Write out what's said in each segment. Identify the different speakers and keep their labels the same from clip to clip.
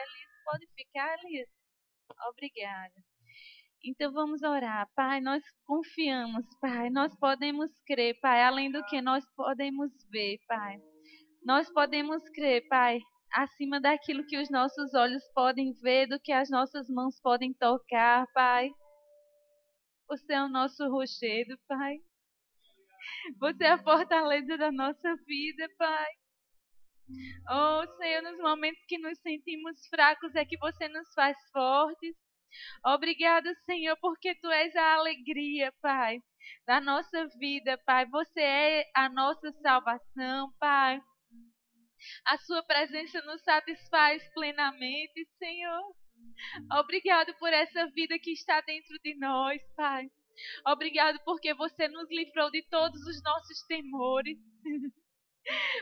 Speaker 1: Elis, pode ficar, Elis? Obrigada. Então vamos orar. Pai, nós confiamos, Pai. Nós podemos crer, Pai, além do que nós podemos ver, Pai. Nós podemos crer, Pai, acima daquilo que os nossos olhos podem ver, do que as nossas mãos podem tocar, Pai. Você é o nosso rochedo, Pai. Você é a fortaleza da nossa vida, Pai. Oh, Senhor, nos momentos que nos sentimos fracos é que você nos faz fortes. Obrigada, Senhor, porque Tu és a alegria, Pai, da nossa vida, Pai. Você é a nossa salvação, Pai. A Sua presença nos satisfaz plenamente, Senhor. Obrigado por essa vida que está dentro de nós, Pai. Obrigado porque você nos livrou de todos os nossos temores.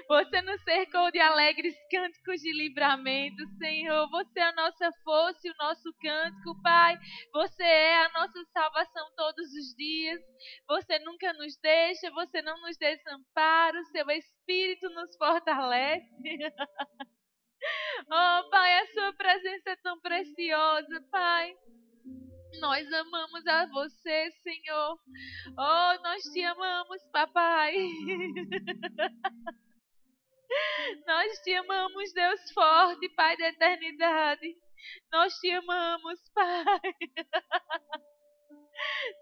Speaker 1: Você nos cercou de alegres cânticos de livramento, Senhor. Você é a nossa força e o nosso cântico, Pai. Você é a nossa salvação todos os dias. Você nunca nos deixa, você não nos desampara. O seu Espírito nos fortalece. Oh, Pai, a sua presença é tão preciosa, Pai. Nós amamos a você, Senhor. Oh, nós te amamos, Papai. Nós te amamos, Deus forte, Pai da eternidade. Nós te amamos, Pai.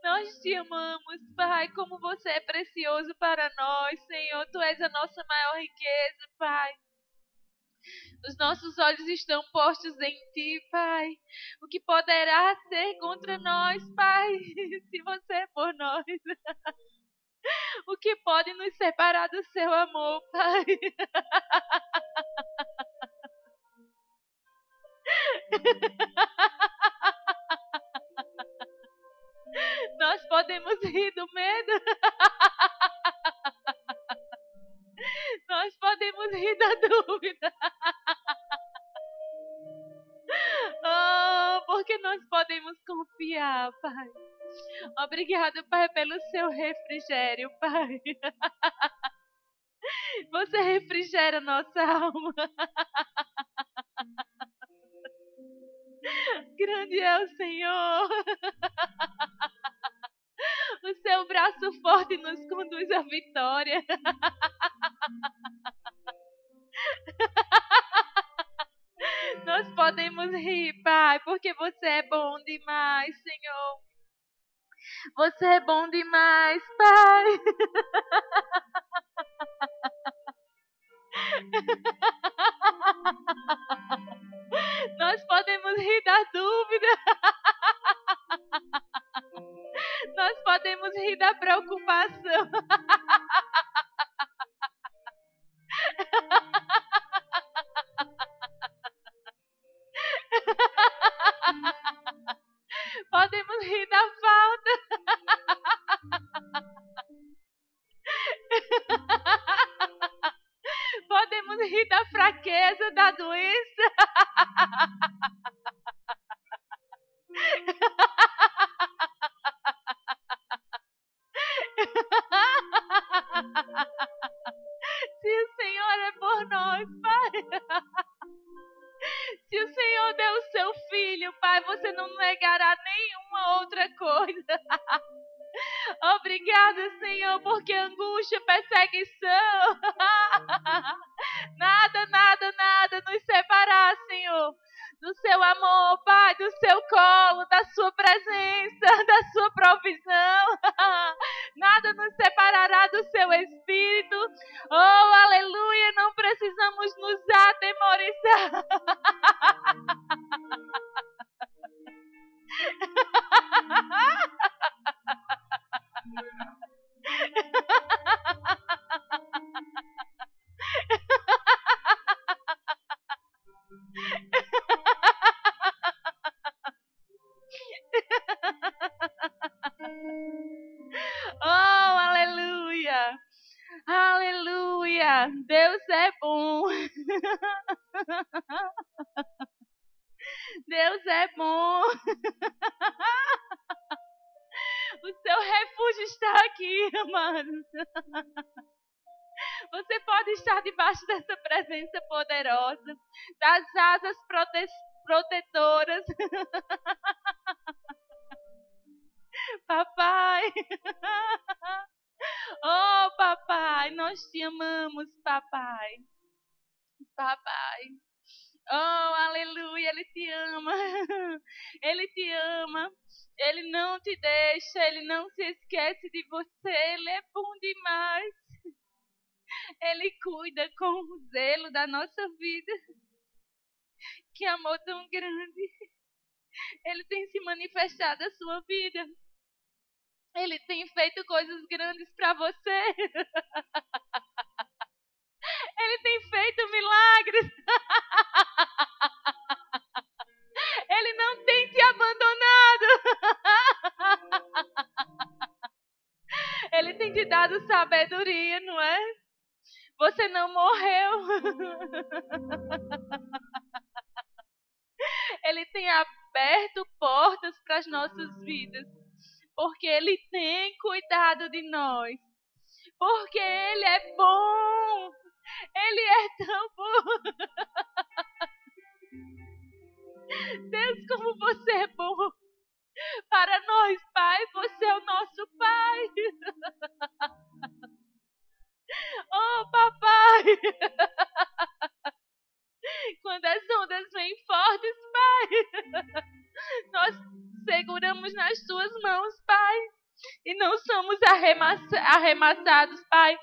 Speaker 1: Nós te amamos, Pai, como você é precioso para nós, Senhor. Tu és a nossa maior riqueza, Pai. Os nossos olhos estão postos em Ti, Pai. O que poderá ser contra nós, Pai, se você é por nós? O que pode nos separar do Seu amor, Pai? Nós podemos rir do medo. Nós podemos rir da dúvida. Oh, porque nós podemos confiar, Pai. Obrigado, Pai, pelo seu refrigério, Pai. Você refrigera nossa alma. Grande é o Senhor. O seu braço forte nos conduz à vitória. Nós podemos rir, Pai, porque você é bom demais, Senhor. Você é bom demais, Pai. Nós podemos rir da dúvida. Nós podemos rir da preocupação. Podemos rir da falta. Podemos rir da fraqueza, da doença. Se o Senhor é por nós, Pai. Se o Senhor deu o seu filho, Pai, você não negará nenhuma outra coisa. Obrigada, Senhor, porque angústia, perseguição, nada nos separar, Senhor, do seu amor, Pai, do seu colo, da sua presença, da sua provisão. Nada nos separará do seu Espírito. Oh, aleluia, não precisamos nos atemorizar. Oh, aleluia! Aleluia! Deus é bom! Deus é bom! O seu refúgio está aqui, amado. Você pode estar debaixo dessa presença poderosa, das asas protetoras. Papai. Oh, papai, nós te amamos, papai. Papai. Oh, aleluia, Ele te ama. Ele te ama. Ele não te deixa, Ele não se esquece de você. Ele é bom demais. Ele cuida com zelo da nossa vida. Que amor tão grande. Ele tem se manifestado na sua vida. Ele tem feito coisas grandes para você. Ele tem feito milagres. Ele não tem te abandonado. Ele tem te dado sabedoria, não é? Você não morreu. Ele tem aberto portas para as nossas vidas. Porque Ele tem cuidado de nós. Porque Ele é bom. Ele é tão bom. Deus, como você é bom. Para nós, Pai, você é o nosso Pai. Oh, papai. Quando as ondas vêm fortes, Pai, nós seguramos nas tuas mãos, Pai. E não somos arremessados, Pai.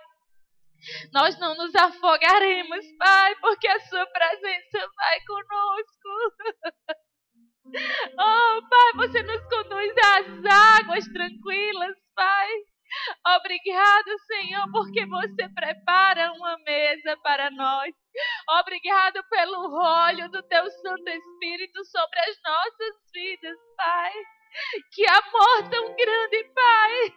Speaker 1: Nós não nos afogaremos, Pai, porque a sua presença vai conosco. Oh, Pai, você nos conduz às águas tranquilas, Pai. Obrigado, Senhor, porque você prepara uma mesa para nós. Obrigado pelo óleo do teu Santo Espírito sobre as nossas vidas, Pai. Que amor tão grande, Pai.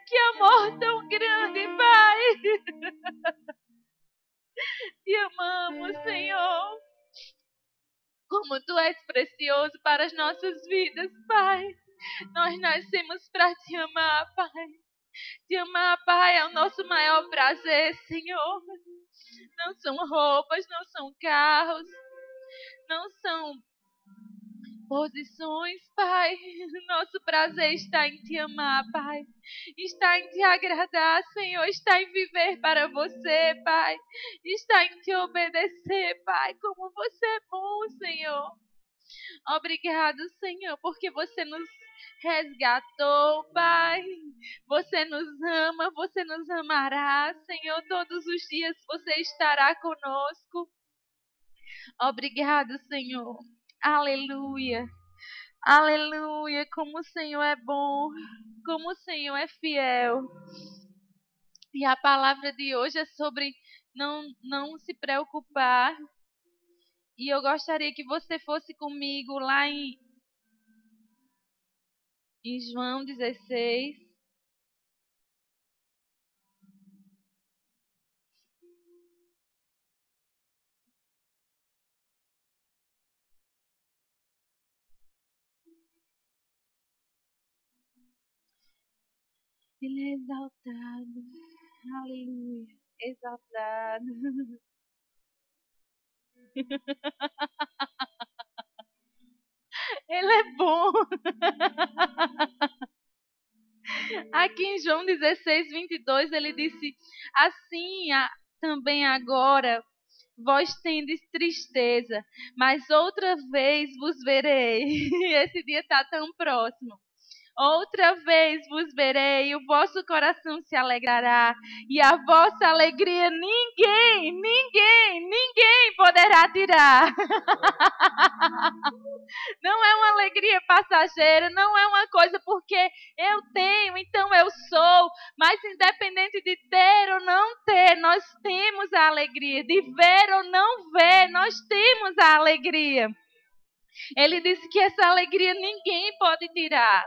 Speaker 1: Que amor tão grande, Pai. Te amamos, Senhor. Como Tu és precioso para as nossas vidas, Pai. Nós nascemos para Te amar, Pai. Te amar, Pai, é o nosso maior prazer, Senhor. Não são roupas, não são carros, não são posições, Pai. Nosso prazer está em Te amar, Pai. Está em Te agradar, Senhor. Está em viver para você, Pai. Está em Te obedecer, Pai. Como você é bom, Senhor. Obrigado, Senhor, porque você nos resgatou, Pai. Você nos ama, você nos amará, Senhor. Todos os dias você estará conosco. Obrigado, Senhor. Aleluia. Aleluia. Como o Senhor é bom. Como o Senhor é fiel. E a palavra de hoje é sobre não se preocupar. E eu gostaria que você fosse comigo lá em João 16. Ele é exaltado. Aleluia. Exaltado. Ele é bom. Aqui em João 16, 22, ele disse: assim também agora vós tendes tristeza, mas outra vez vos verei. Esse dia está tão próximo. Outra vez vos verei, e o vosso coração se alegrará, e a vossa alegria ninguém poderá tirar. Não é uma alegria passageira, não é uma coisa porque eu tenho, então eu sou, mas independente de ter ou não ter, nós temos a alegria, de ver ou não ver, nós temos a alegria. Ele disse que essa alegria ninguém pode tirar.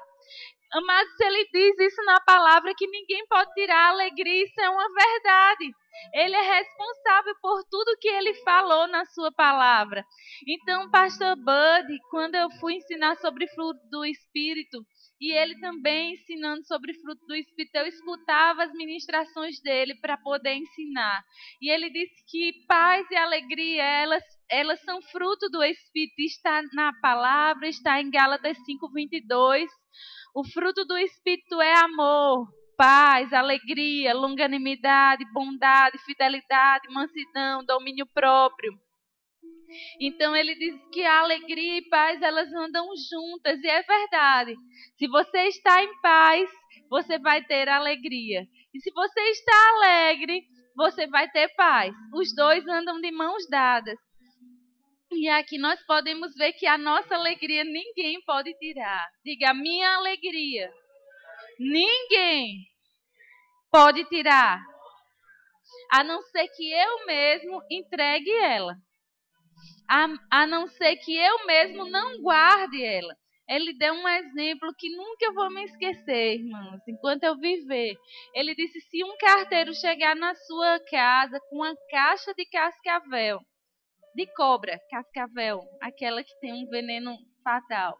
Speaker 1: Mas ele diz isso na palavra, que ninguém pode tirar a alegria, isso é uma verdade. Ele é responsável por tudo que ele falou na sua palavra. Então, Pastor Bud, quando eu fui ensinar sobre fruto do Espírito, E ele também ensinando sobre fruto do Espírito. Eu escutava as ministrações dele para poder ensinar. E ele disse que paz e alegria, elas são fruto do Espírito. Está na palavra, está em Gálatas 5:22. O fruto do Espírito é amor, paz, alegria, longanimidade, bondade, fidelidade, mansidão, domínio próprio. Então ele diz que a alegria e paz, elas andam juntas, e é verdade. Se você está em paz, você vai ter alegria. E se você está alegre, você vai ter paz. Os dois andam de mãos dadas. E aqui nós podemos ver que a nossa alegria ninguém pode tirar. Diga, a minha alegria ninguém pode tirar, a não ser que eu mesmo entregue ela. A não ser que eu mesmo não guarde ela. Ele deu um exemplo que nunca eu vou me esquecer, irmãos, enquanto eu viver. Ele disse, se um carteiro chegar na sua casa com uma caixa de cascavel, de cobra, cascavel, aquela que tem um veneno fatal,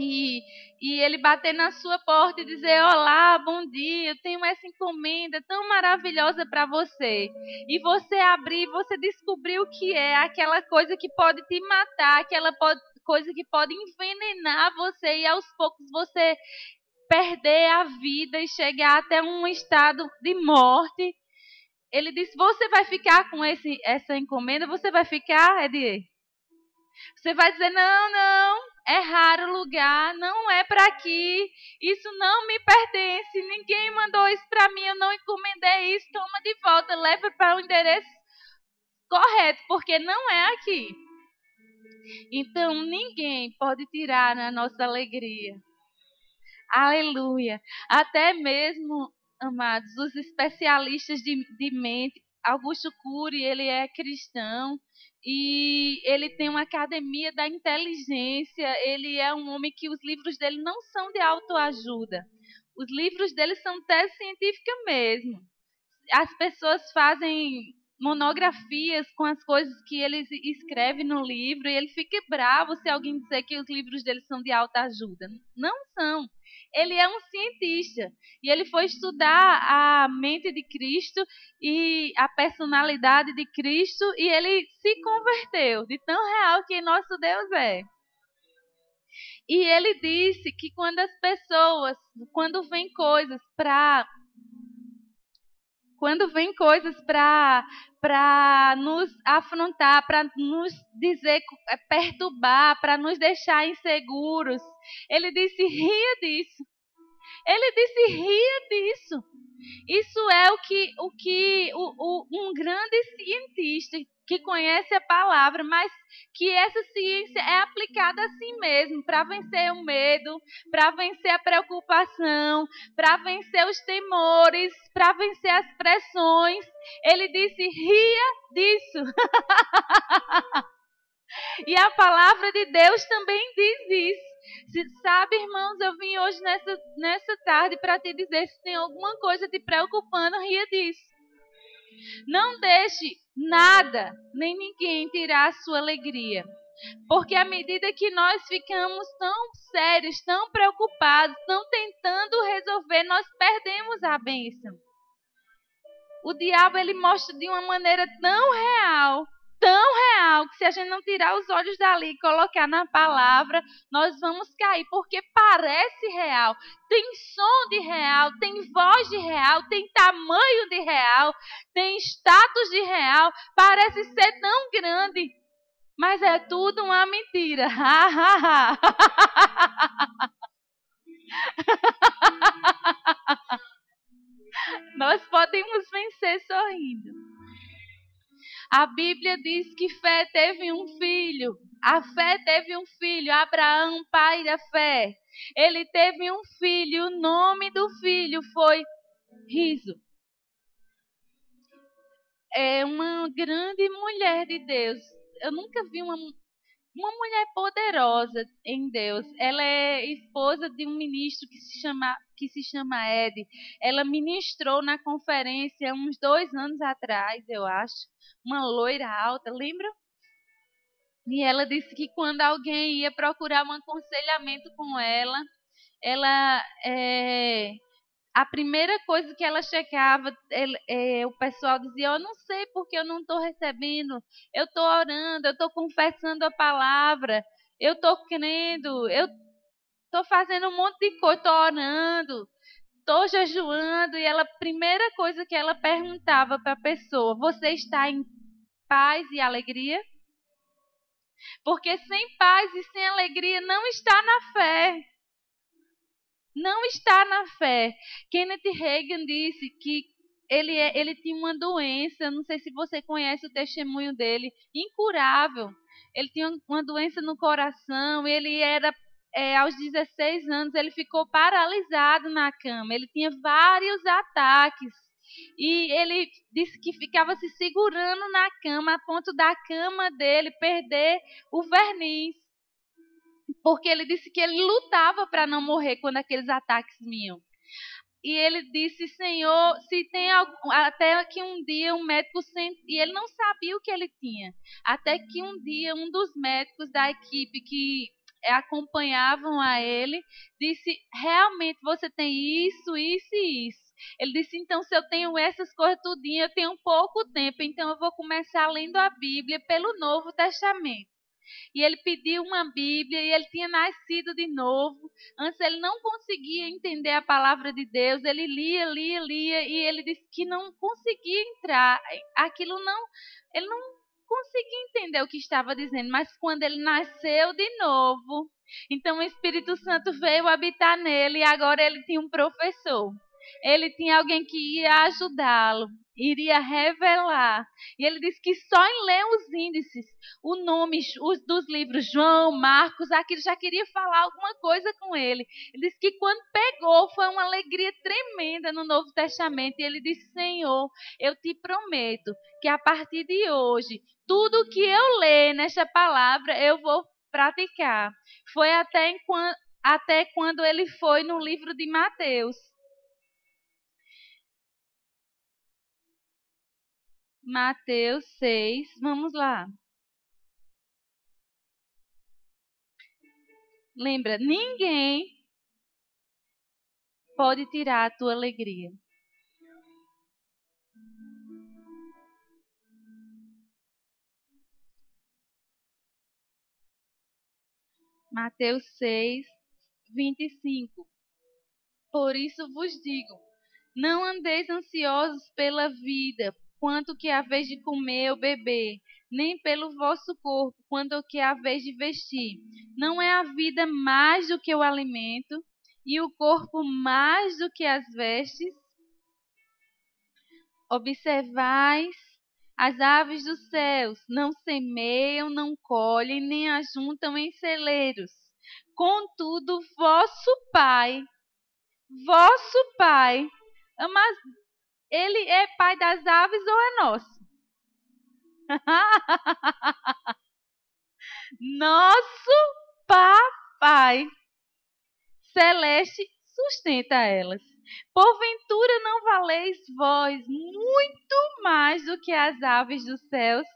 Speaker 1: e ele bater na sua porta e dizer, olá, bom dia, eu tenho essa encomenda tão maravilhosa para você. E você abrir, você descobrir o que é aquela coisa que pode te matar, coisa que pode envenenar você e aos poucos você perder a vida e chegar até um estado de morte. Ele disse, você vai ficar com essa encomenda? Você vai ficar, Edier? Você vai dizer, não, é raro o lugar, não é para aqui, isso não me pertence, ninguém mandou isso para mim, eu não encomendei isso, toma de volta, leva para o endereço correto, porque não é aqui. Então, ninguém pode tirar a nossa alegria. Aleluia. Até mesmo, amados, os especialistas de mente, Augusto Cury, ele é cristão e ele tem uma academia da inteligência. Ele é um homem que os livros dele não são de autoajuda. Os livros dele são tese científica mesmo. As pessoas fazem monografias com as coisas que ele escreve no livro e ele fica bravo se alguém dizer que os livros dele são de autoajuda. Não são. Ele é um cientista e ele foi estudar a mente de Cristo e a personalidade de Cristo e ele se converteu de tão real que nosso Deus é. E ele disse que quando vem coisas para nos afrontar, para nos dizer, perturbar, para nos deixar inseguros, ele disse, ria disso. Ele disse, ria disso. Isso é um grande cientista que conhece a palavra, mas que essa ciência é aplicada a si mesmo, para vencer o medo, para vencer a preocupação, para vencer os temores, para vencer as pressões. Ele disse, ria disso. E a palavra de Deus também diz isso. Sabe, irmãos, eu vim hoje nessa tarde para te dizer, se tem alguma coisa te preocupando, ria disso. Não deixe nada, nem ninguém tirar a sua alegria. Porque à medida que nós ficamos tão sérios, tão preocupados, tão tentando resolver, nós perdemos a bênção. O diabo, ele mostra de uma maneira tão real, que se a gente não tirar os olhos dali e colocar na palavra, nós vamos cair, porque parece real, tem som de real, tem voz de real, tem tamanho de real, tem status de real, parece ser tão grande, mas é tudo uma mentira. Nós podemos vencer sorrindo. A Bíblia diz que fé teve um filho. A fé teve um filho. Abraão, pai da fé. Ele teve um filho. O nome do filho foi Riso. É uma grande mulher de Deus. Eu nunca vi uma mulher poderosa em Deus. Ela é esposa de um ministro que se chama Ed. Ela ministrou na conferência uns 2 anos atrás, eu acho. Uma loira alta, lembra? E ela disse que quando alguém ia procurar um aconselhamento com ela, ela a primeira coisa que ela checava, o pessoal dizia: eu não sei porque eu não estou recebendo, eu estou orando, eu estou confessando a palavra, eu estou crendo, eu estou fazendo um monte de coisa, estou orando, estou jejuando. E ela, a primeira coisa que ela perguntava para a pessoa: você está em paz e alegria? Porque sem paz e sem alegria não está na fé. Não está na fé. Kenneth Hagin disse que ele tinha uma doença, não sei se você conhece o testemunho dele, incurável. Ele tinha uma doença no coração, ele era, aos 16 anos, ele ficou paralisado na cama, ele tinha vários ataques. E ele disse que ficava se segurando na cama, a ponto da cama dele perder o verniz. Porque ele disse que ele lutava para não morrer quando aqueles ataques vinham. E ele disse: Senhor, se tem algum, até que um dia um médico e ele não sabia o que ele tinha. Até que um dia um dos médicos da equipe que acompanhavam a ele disse: realmente você tem isso, isso e isso. Ele disse: então, se eu tenho essas coisas tudinho, eu tenho pouco tempo, então eu vou começar lendo a Bíblia pelo Novo Testamento. E ele pediu uma Bíblia e ele tinha nascido de novo. Antes ele não conseguia entender a palavra de Deus. Ele lia e ele disse que não conseguia entrar. Ele não conseguia entender o que estava dizendo. Mas quando ele nasceu de novo, então o Espírito Santo veio habitar nele e agora ele tinha um professor. Ele tinha alguém que ia ajudá-lo, iria revelar. E ele disse que só em ler os índices, o nome dos livros João, Marcos, aquilo já queria falar alguma coisa com ele. Ele disse que quando pegou foi uma alegria tremenda no Novo Testamento. E ele disse: Senhor, eu te prometo que a partir de hoje, tudo que eu ler nesta palavra, eu vou praticar. Foi até quando ele foi no livro de Mateus. Mateus 6, vamos lá. Lembra, ninguém pode tirar a tua alegria. Mateus 6, 25. Por isso vos digo, não andeis ansiosos pela vida, quanto que haveis de comer ou beber, nem pelo vosso corpo, quanto que haveis de vestir. Não é a vida mais do que o alimento, e o corpo mais do que as vestes? Observais as aves dos céus, não semeiam, não colhem, nem ajuntam em celeiros. Contudo, vosso Pai, mas ele é pai das aves ou é nosso? Nosso Papai Celeste sustenta elas. Porventura não valeis vós muito mais do que as aves dos céus?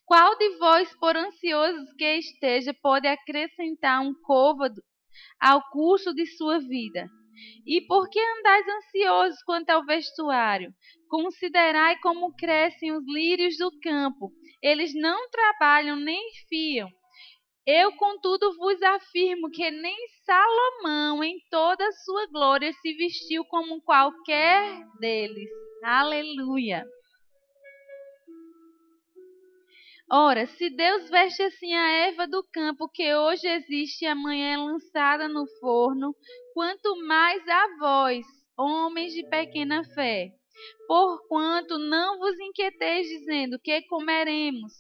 Speaker 1: Qual de vós, por ansiosos que esteja, pode acrescentar um côvado ao curso de sua vida? E por que andais ansiosos quanto ao vestuário? Considerai como crescem os lírios do campo. Eles não trabalham nem fiam. Eu, contudo, vos afirmo que nem Salomão, em toda a sua glória, se vestiu como qualquer deles. Aleluia! Ora, se Deus veste assim a erva do campo, que hoje existe e amanhã é lançada no forno, quanto mais a vós, homens de pequena fé. Porquanto não vos inquieteis dizendo: que comeremos,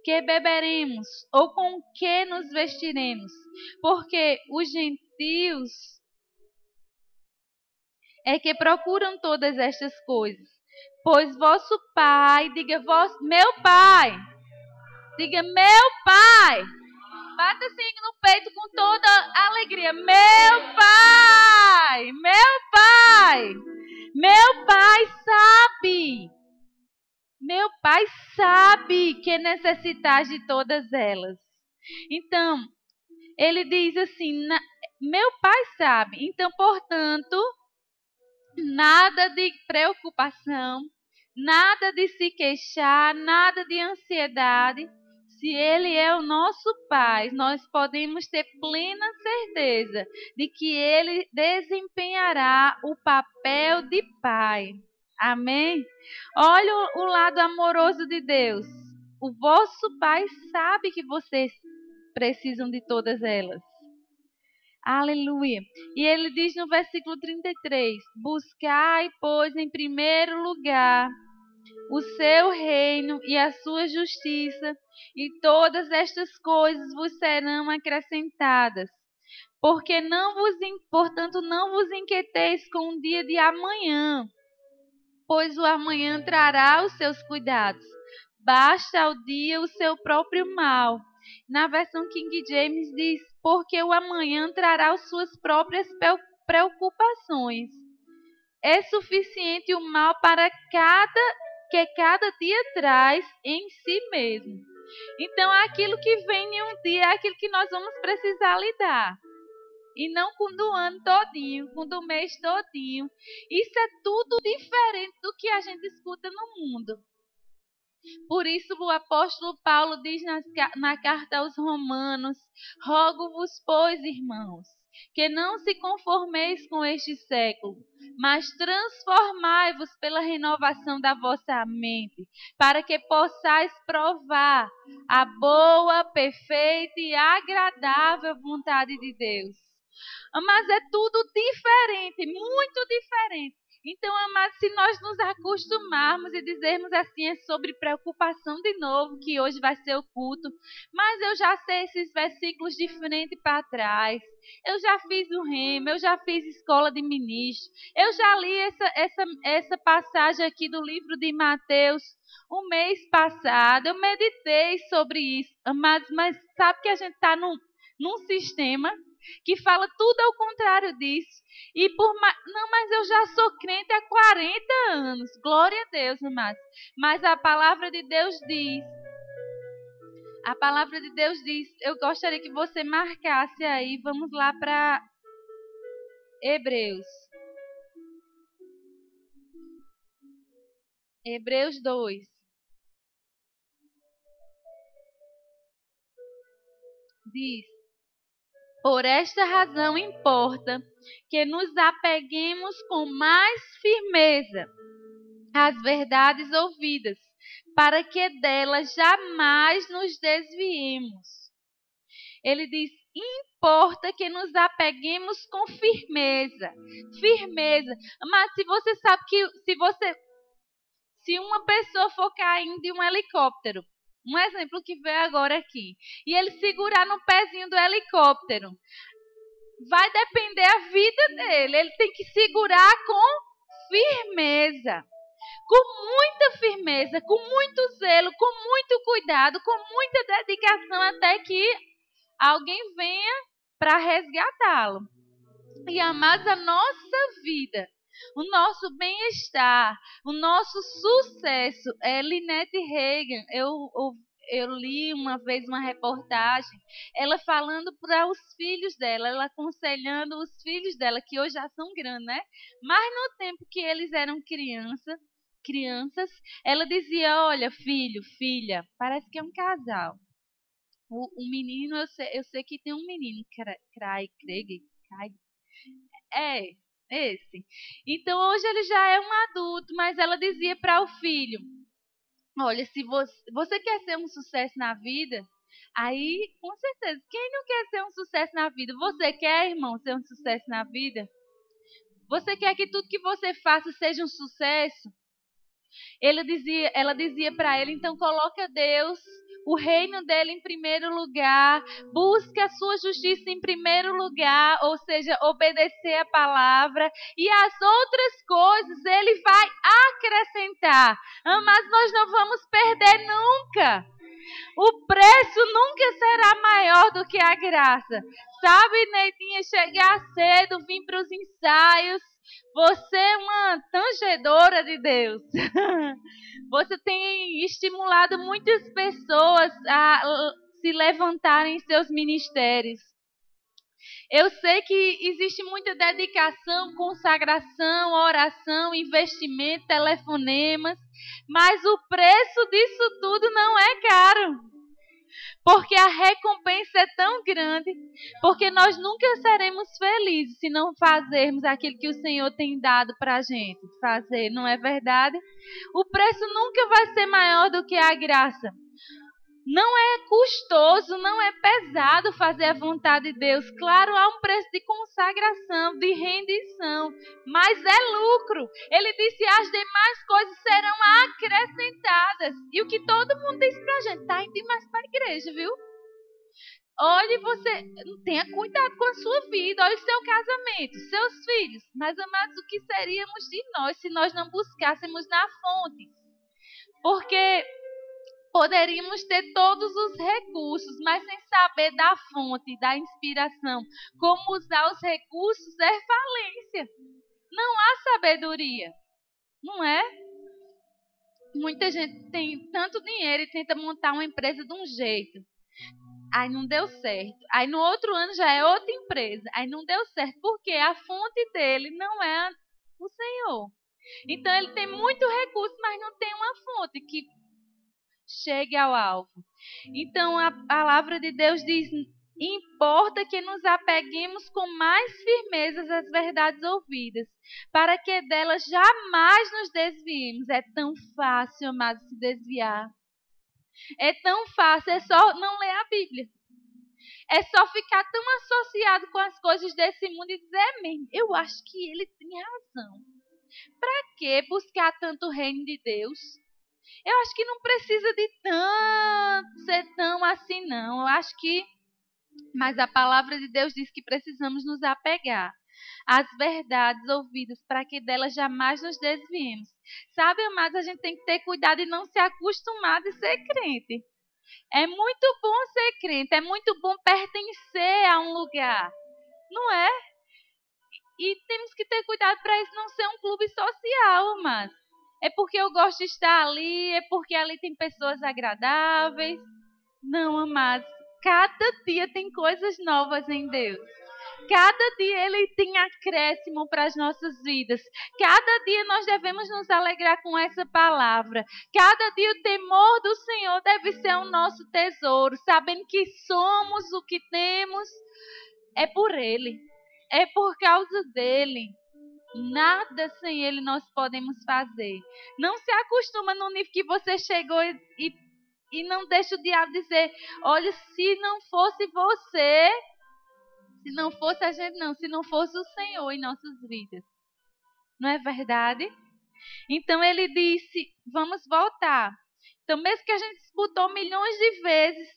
Speaker 1: que beberemos, ou com que nos vestiremos? Porque os gentios é que procuram todas estas coisas. Pois vosso Pai, meu Pai, diga: meu Pai. Bata assim no peito com toda a alegria. Meu Pai, meu Pai, meu Pai sabe. Meu Pai sabe que necessitas de todas elas. Então, Ele diz assim: meu Pai sabe. Então, portanto, nada de preocupação, nada de se queixar, nada de ansiedade. Se Ele é o nosso Pai, nós podemos ter plena certeza de que Ele desempenhará o papel de Pai. Amém? Olha o lado amoroso de Deus. O vosso Pai sabe que vocês precisam de todas elas. Aleluia. E ele diz no versículo 33: buscai, pois, em primeiro lugar o seu reino e a sua justiça, e todas estas coisas vos serão acrescentadas. Portanto, não vos inquieteis com o dia de amanhã, pois o amanhã trará os seus cuidados. Basta ao dia o seu próprio mal. Na versão King James diz: porque o amanhã trará as suas próprias preocupações. É suficiente o mal para que cada dia traz em si mesmo. Então, aquilo que vem em um dia é aquilo que nós vamos precisar lidar. E não com do ano todinho, com do mês todinho. Isso é tudo diferente do que a gente escuta no mundo. Por isso o apóstolo Paulo diz na carta aos Romanos: rogo-vos, pois, irmãos, que não se conformeis com este século, mas transformai-vos pela renovação da vossa mente, para que possais provar a boa, perfeita e agradável vontade de Deus. Mas é tudo diferente, muito diferente. Então, amados, se nós nos acostumarmos e dizermos assim, é sobre preocupação de novo, que hoje vai ser o culto, mas eu já sei esses versículos de frente para trás, eu já fiz o rema, eu já fiz escola de ministro, eu já li essa passagem aqui do livro de Mateus o mês passado, eu meditei sobre isso, amados, mas sabe que a gente está num sistema que fala tudo ao contrário disso. E não, mas eu já sou crente há 40 anos. Glória a Deus, amados. Mas a palavra de Deus diz. Eu gostaria que você marcasse aí. Vamos lá para Hebreus. Hebreus 2. Diz: por esta razão importa que nos apeguemos com mais firmeza às verdades ouvidas, para que delas jamais nos desviemos. Ele diz: importa que nos apeguemos com firmeza. Firmeza. Mas se você sabe que se uma pessoa for caindo de um helicóptero, um exemplo que veio agora aqui, e ele segurar no pezinho do helicóptero, vai depender a vida dele. Ele tem que segurar com firmeza. Com muita firmeza, com muito zelo, com muito cuidado, com muita dedicação, até que alguém venha para resgatá-lo. E amados, a nossa vida, o nosso bem-estar, o nosso sucesso. Lynette Reagan, eu li uma vez uma reportagem, ela falando para os filhos dela, ela aconselhando os filhos dela, que hoje já são grandes, né? Mas no tempo que eles eram crianças, ela dizia: olha, filho, filha, parece que é um casal. O menino, eu sei que tem um menino, Craig, esse. Então hoje ele já é um adulto, mas ela dizia para o filho: olha, se você quer ser um sucesso na vida, aí com certeza, quem não quer ser um sucesso na vida? Você quer, irmão, ser um sucesso na vida? Você quer que tudo que você faça seja um sucesso? Ela dizia para ele: então coloca Deus, o reino dele em primeiro lugar, busca a sua justiça em primeiro lugar, ou seja, obedecer a palavra, e as outras coisas ele vai acrescentar. Mas nós não vamos perder nunca. O preço nunca será maior do que a graça. Sabe, Neitinha, chegar cedo, vir para os ensaios. Você é uma tangedora de Deus. Você tem estimulado muitas pessoas a se levantarem em seus ministérios. Eu sei que existe muita dedicação, consagração, oração, investimento, telefonemas, mas o preço disso tudo não é caro. Porque a recompensa é tão grande, porque nós nunca seremos felizes se não fazermos aquilo que o Senhor tem dado para a gente fazer, não é verdade? O preço nunca vai ser maior do que a graça. Não é custoso, não é pesado fazer a vontade de Deus. Claro, há um preço de consagração, de rendição, mas é lucro. Ele disse, as demais coisas serão acrescentadas. E o que todo mundo diz pra gente, tá indo mais para a igreja, viu? Olhe, você tenha cuidado com a sua vida, olhe o seu casamento, seus filhos. Mas, amados, o que seríamos de nós se nós não buscássemos na fonte? Porque poderíamos ter todos os recursos, mas sem saber da fonte, da inspiração. Como usar os recursos é falência. Não há sabedoria, não é? Muita gente tem tanto dinheiro e tenta montar uma empresa de um jeito. Aí não deu certo. Aí no outro ano já é outra empresa. Aí não deu certo, porque a fonte dele não é o Senhor. Então ele tem muito recurso, mas não tem uma fonte que chegue ao alvo. Então a palavra de Deus diz, importa que nos apeguemos com mais firmeza às verdades ouvidas, para que delas jamais nos desviemos. É tão fácil, amado, se desviar. É tão fácil, é só não ler a Bíblia. É só ficar tão associado com as coisas desse mundo e dizer, eu acho que ele tem razão. Para que buscar tanto o reino de Deus? Eu acho que não precisa de ser tão assim, não. Eu acho que... Mas a palavra de Deus diz que precisamos nos apegar às verdades ouvidas para que delas jamais nos desviemos. Sabe, amados, a gente tem que ter cuidado e não se acostumar de ser crente. É muito bom ser crente, é muito bom pertencer a um lugar, não é? E temos que ter cuidado para isso não ser um clube social, amados. É porque eu gosto de estar ali, é porque ali tem pessoas agradáveis. Não, amados. Cada dia tem coisas novas em Deus. Cada dia Ele tem acréscimo para as nossas vidas. Cada dia nós devemos nos alegrar com essa palavra. Cada dia o temor do Senhor deve ser o nosso tesouro. Sabendo que somos o que temos, é por Ele. É por causa dEle. Nada sem Ele nós podemos fazer. Não se acostuma no nível que você chegou e não deixa o diabo dizer, olha, se não fosse você, se não fosse a gente não, se não fosse o Senhor em nossas vidas. Não é verdade? Então ele disse, vamos voltar. Então mesmo que a gente escutou milhões de vezes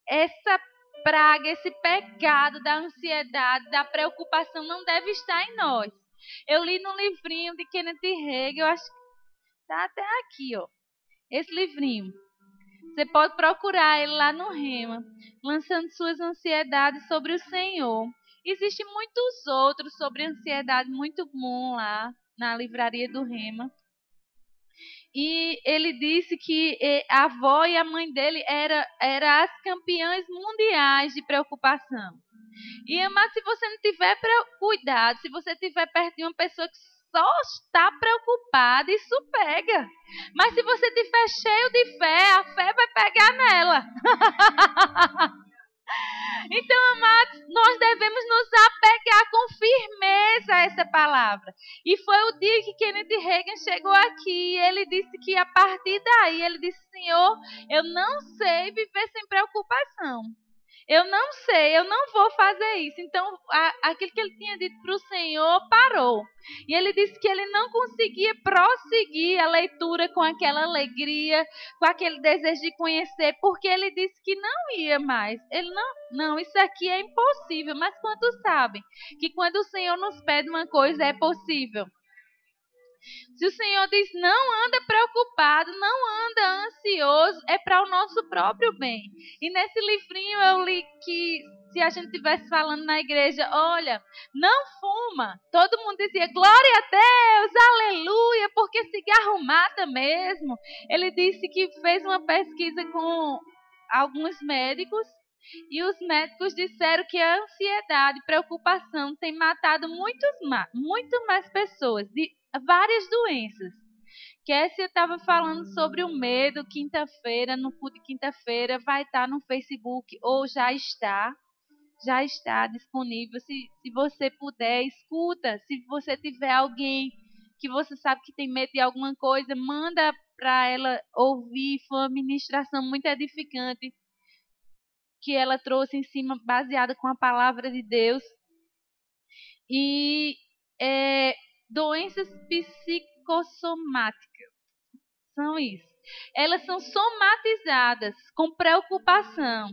Speaker 1: essa praga, esse pecado da ansiedade, da preocupação não deve estar em nós. Eu li no livrinho de Kenneth Hagin, eu acho que está até aqui, ó. Esse livrinho. Você pode procurar ele lá no Rema, lançando suas ansiedades sobre o Senhor. Existem muitos outros sobre ansiedade muito bom lá na livraria do Rema. E ele disse que a avó e a mãe dele eram as campeãs mundiais de preocupação. E, amado, se você não tiver cuidado, se você estiver perto de uma pessoa que só está preocupada, isso pega. Mas se você estiver cheio de fé, a fé vai pegar nela. Então, amados, nós devemos nos apegar com firmeza a essa palavra. E foi o dia que Kenneth Hagin chegou aqui. Ele disse que a partir daí, ele disse, Senhor, eu não sei viver sem preocupação. Eu não sei, eu não vou fazer isso. Então, aquilo que ele tinha dito para o Senhor parou. E ele disse que ele não conseguia prosseguir a leitura com aquela alegria, com aquele desejo de conhecer, porque ele disse que não ia mais. Ele não, isso aqui é impossível. Mas quantos sabem que quando o Senhor nos pede uma coisa, é possível? Se o Senhor diz, não anda preocupado, não anda ansioso, é para o nosso próprio bem. E nesse livrinho eu li que se a gente estivesse falando na igreja, olha, não fuma. Todo mundo dizia, glória a Deus, aleluia, porque cigarro mata mesmo. Ele disse que fez uma pesquisa com alguns médicos E os médicos disseram que a ansiedade e preocupação tem matado muito mais pessoas de várias doenças. Cassie estava falando sobre o medo quinta-feira, no culto de quinta-feira, vai estar no Facebook ou já está disponível. Se você puder, escuta. Se você tiver alguém que você sabe que tem medo de alguma coisa, manda para ela ouvir. Foi uma ministração muito edificante que ela trouxe em cima, baseada com a palavra de Deus. E doenças psicossomáticas são isso. Elas são somatizadas com preocupação.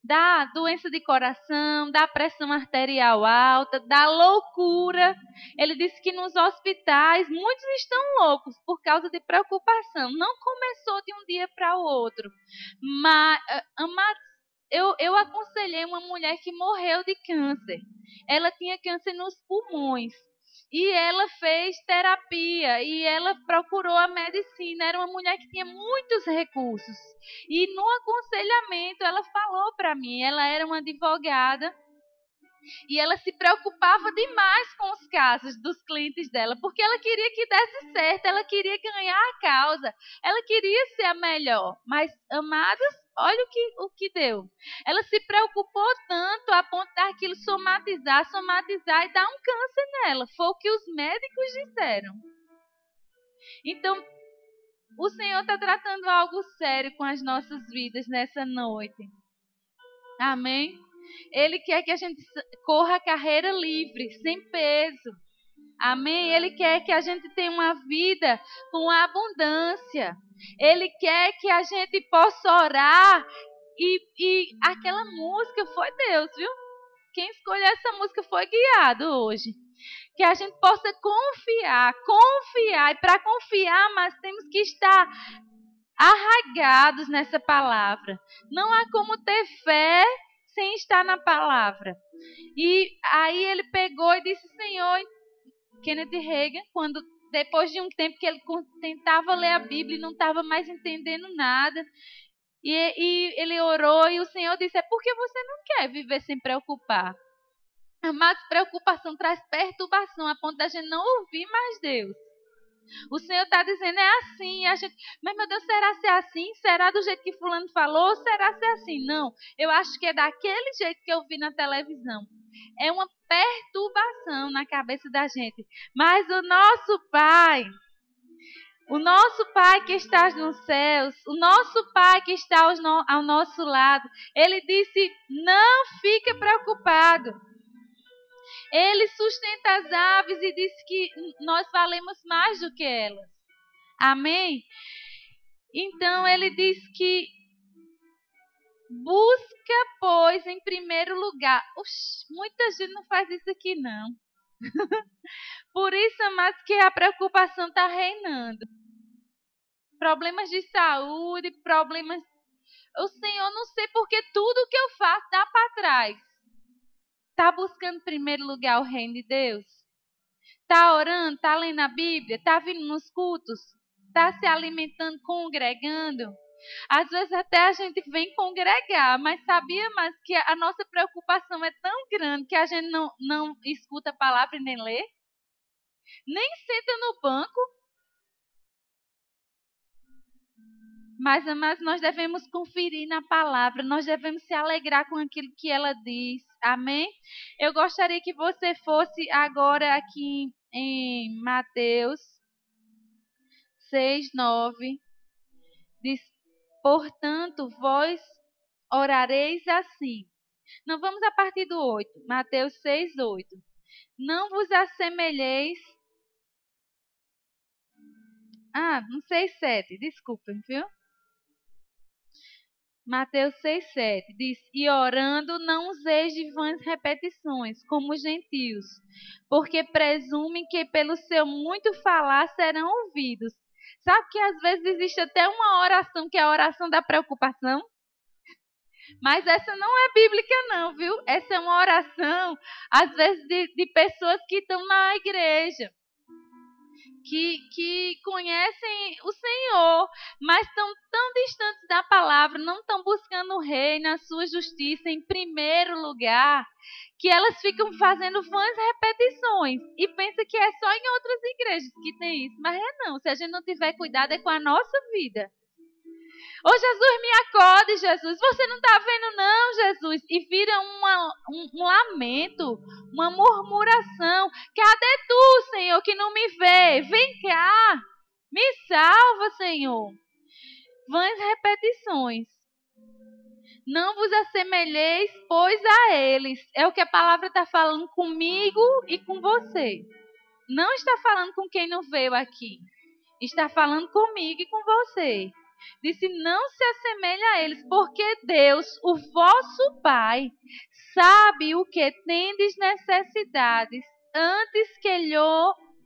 Speaker 1: Da doença de coração, da pressão arterial alta, da loucura. Ele disse que nos hospitais muitos estão loucos por causa de preocupação. Não começou de um dia para o outro. Mas, eu aconselhei uma mulher que morreu de câncer. Ela tinha câncer nos pulmões. E ela fez terapia e ela procurou a medicina. Era uma mulher que tinha muitos recursos. E no aconselhamento ela falou para mim, ela era uma advogada e ela se preocupava demais com os casos dos clientes dela, porque ela queria que desse certo, ela queria ganhar a causa, ela queria ser a melhor. Mas, amados, olha o que deu. Ela se preocupou tanto a ponto daquilo somatizar e dar um câncer nela. Foi o que os médicos disseram. Então, o Senhor está tratando algo sério com as nossas vidas nessa noite. Amém? Ele quer que a gente corra a carreira livre, sem peso. Amém? Ele quer que a gente tenha uma vida com abundância. Ele quer que a gente possa orar. E aquela música foi Deus, viu? Quem escolheu essa música foi guiado hoje. Que a gente possa confiar. E para confiar, mas temos que estar arraigados nessa palavra. Não há como ter fé sem estar na palavra. E aí ele pegou e disse, Senhor, Kenneth Hagin, depois de um tempo que ele tentava ler a Bíblia e não estava mais entendendo nada, e ele orou e o Senhor disse, é porque você não quer viver sem preocupar. Mas preocupação traz perturbação, a ponto da gente não ouvir mais Deus. O Senhor está dizendo, é assim. A gente, mas meu Deus, será ser assim? Será do jeito que fulano falou? Ou será ser assim? Não, eu acho que é daquele jeito que eu vi na televisão. É uma perturbação na cabeça da gente. Mas o nosso Pai que está nos céus, o nosso Pai que está ao nosso lado, Ele disse, não fique preocupado. Ele sustenta as aves e diz que nós valemos mais do que elas. Amém? Então, ele diz que busca, pois, em primeiro lugar. Muita gente não faz isso aqui, não. Por isso, amados, que a preocupação está reinando. Problemas de saúde, problemas... O Senhor, não sei porque tudo que eu faço dá para trás. Está buscando em primeiro lugar o reino de Deus? Está orando? Está lendo a Bíblia? Está vindo nos cultos? Está se alimentando, congregando? Às vezes até a gente vem congregar, mas sabia que a nossa preocupação é tão grande que a gente não escuta a palavra e nem lê? Nem senta no banco? Mas, amados, nós devemos conferir na palavra, nós devemos se alegrar com aquilo que ela diz. Amém? Eu gostaria que você fosse agora aqui em Mateus 6:9. Diz, portanto, vós orareis assim. Não, vamos a partir do 8. Mateus 6:8. Não vos assemelheis... no 6:7. Desculpem, viu? Mateus 6:7 diz, e orando não useis de vãs repetições, como os gentios, porque presumem que pelo seu muito falar serão ouvidos. Sabe que às vezes existe até uma oração que é a oração da preocupação? Mas essa não é bíblica não, viu? Essa é uma oração, às vezes, de pessoas que estão na igreja. que conhecem o Senhor, mas estão tão distantes da palavra, não estão buscando o reino, a sua justiça em primeiro lugar, que elas ficam fazendo vãs repetições e pensa que é só em outras igrejas que tem isso, mas não, se a gente não tiver cuidado é com a nossa vida. Ô Jesus, me acorde, Jesus. Você não está vendo não, Jesus. E vira um lamento, uma murmuração. Cadê tu, Senhor, que não me vê? Vem cá. Me salva, Senhor. Vãs repetições. Não vos assemelheis, pois, a eles. É o que a palavra está falando comigo e com você. Não está falando com quem não veio aqui. Está falando comigo e com você. Disse, não se assemelhe a eles, porque Deus, o vosso Pai, sabe o que tendes necessidades antes que lhe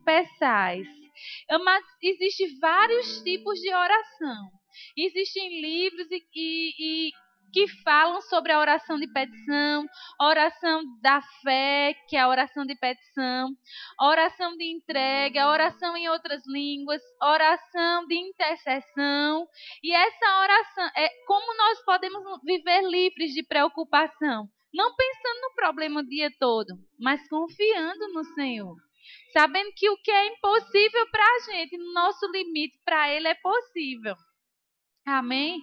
Speaker 1: peçais. Mas existem vários tipos de oração. Existem livros e que falam sobre a oração de petição, oração da fé, que é a oração de petição, oração de entrega, oração em outras línguas, oração de intercessão. E essa oração é como nós podemos viver livres de preocupação, não pensando no problema o dia todo, mas confiando no Senhor. Sabendo que o que é impossível para a gente, no nosso limite, para Ele é possível. Amém?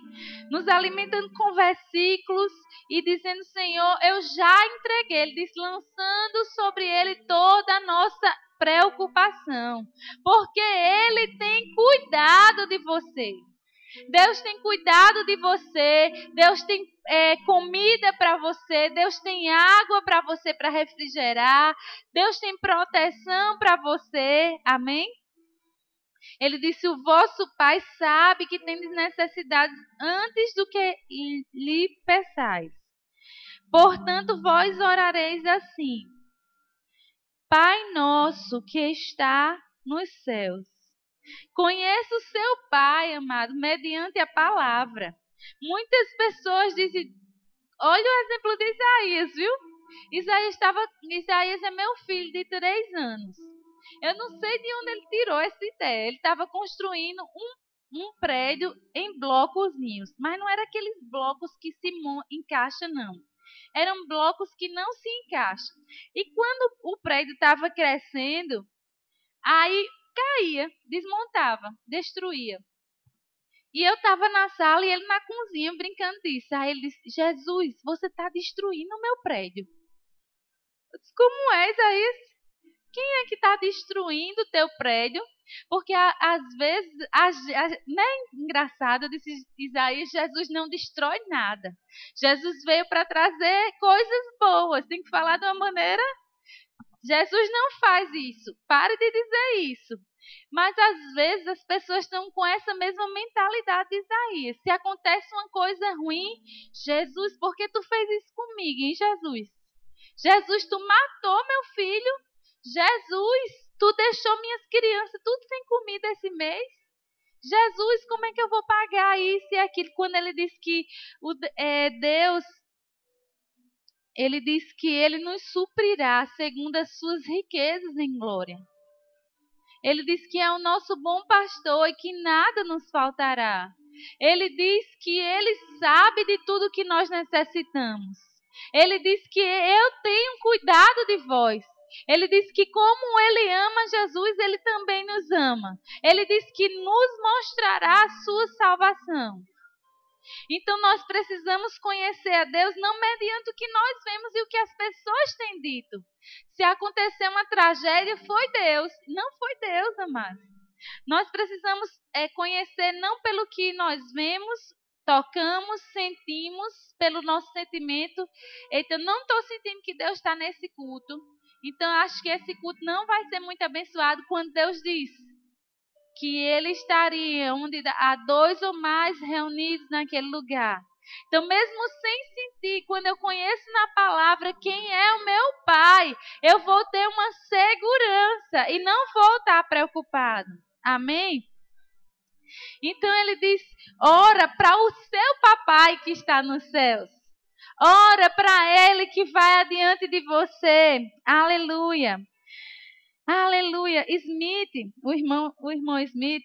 Speaker 1: Nos alimentando com versículos e dizendo, Senhor, eu já entreguei. Ele diz, lançando sobre Ele toda a nossa preocupação. Porque Ele tem cuidado de você. Deus tem cuidado de você. Deus tem comida para você. Deus tem água para você para refrigerar. Deus tem proteção para você. Amém? Ele disse, o vosso Pai sabe que tendes necessidades antes do que lhe peçais. Portanto, vós orareis assim. Pai nosso que está nos céus. Conheça o seu Pai, amado, mediante a palavra. Muitas pessoas dizem, olha o exemplo de Isaías, viu? Isaías é meu filho de 3 anos. Eu não sei de onde ele tirou essa ideia. Ele estava construindo um prédio em blocozinhos. Mas não era aqueles blocos que se encaixam, não. Eram blocos que não se encaixam. E quando o prédio estava crescendo, aí caía, desmontava, destruía. E eu estava na sala e ele na cozinha brincando disso. Aí ele disse, Jesus, você está destruindo o meu prédio. Eu disse, como é, Isaías? Quem é que está destruindo o teu prédio? Porque às vezes, não é engraçado, disse Isaías, Jesus não destrói nada. Jesus veio para trazer coisas boas. Tem que falar de uma maneira... Jesus não faz isso. Pare de dizer isso. Mas às vezes as pessoas estão com essa mesma mentalidade de Isaías. Se acontece uma coisa ruim, Jesus, por que tu fez isso comigo, hein, Jesus? Jesus, tu matou meu filho. Jesus, tu deixou minhas crianças tudo sem comida esse mês. Jesus, como é que eu vou pagar isso e aquilo? Quando ele diz que Deus, ele diz que ele nos suprirá segundo as suas riquezas em glória. Ele diz que é o nosso bom pastor e que nada nos faltará. Ele diz que ele sabe de tudo que nós necessitamos. Ele diz que eu tenho cuidado de vós. Ele diz que como ele ama Jesus, ele também nos ama. Ele diz que nos mostrará a sua salvação. Então nós precisamos conhecer a Deus não mediante o que nós vemos e o que as pessoas têm dito. Se acontecer uma tragédia, foi Deus. Não foi Deus, amados. Nós precisamos conhecer não pelo que nós vemos, tocamos, sentimos, pelo nosso sentimento. Então, não estou sentindo que Deus está nesse culto. Então, acho que esse culto não vai ser muito abençoado quando Deus diz que Ele estaria onde há 2 ou mais reunidos naquele lugar. Então, mesmo sem sentir, quando eu conheço na palavra quem é o meu Pai, eu vou ter uma segurança e não vou estar preocupado. Amém? Então, ele diz, ora para o seu papai que está nos céus. Ora para ele que vai adiante de você. Aleluia. Aleluia. Smith, o irmão Smith,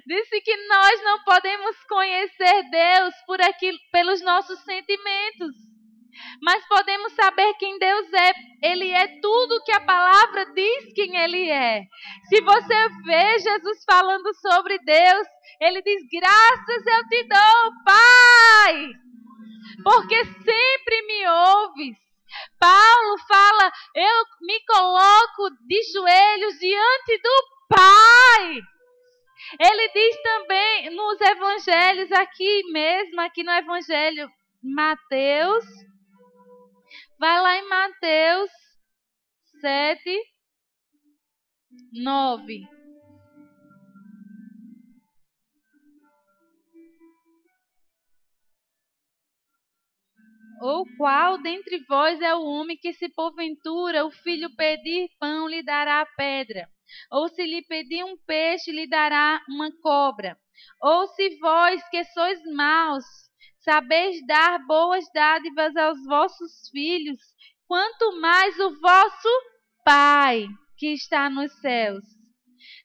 Speaker 1: disse que nós não podemos conhecer Deus pelos nossos sentimentos, mas podemos saber quem Deus é. Ele é tudo que a palavra diz quem Ele é. Se você vê Jesus falando sobre Deus, Ele diz: graças eu te dou, Pai, porque sempre me ouves. Paulo fala: eu me coloco de joelhos diante do Pai. Ele diz também nos evangelhos, aqui no evangelho Mateus, vai lá em Mateus 7, 9. Ou qual dentre vós é o homem que, se porventura o filho pedir pão, lhe dará pedra? Ou se lhe pedir um peixe, lhe dará uma cobra? Ou se vós, que sois maus, sabeis dar boas dádivas aos vossos filhos, quanto mais o vosso Pai, que está nos céus,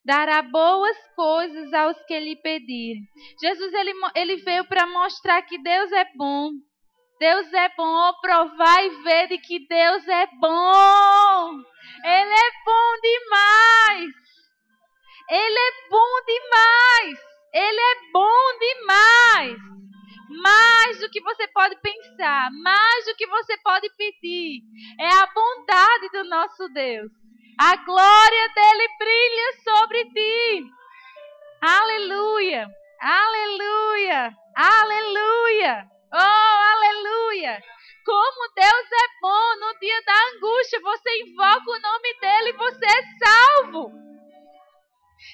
Speaker 1: dará boas coisas aos que lhe pedirem. Jesus ele veio para mostrar que Deus é bom. Deus é bom. Provar e ver de que Deus é bom. Ele é bom demais. Ele é bom demais. Ele é bom demais. Mais do que você pode pensar, mais do que você pode pedir. É a bondade do nosso Deus. A glória dele brilha sobre ti. Aleluia. Aleluia. Aleluia. Oh, aleluia! Como Deus é bom. No dia da angústia, você invoca o nome dele e você é salvo.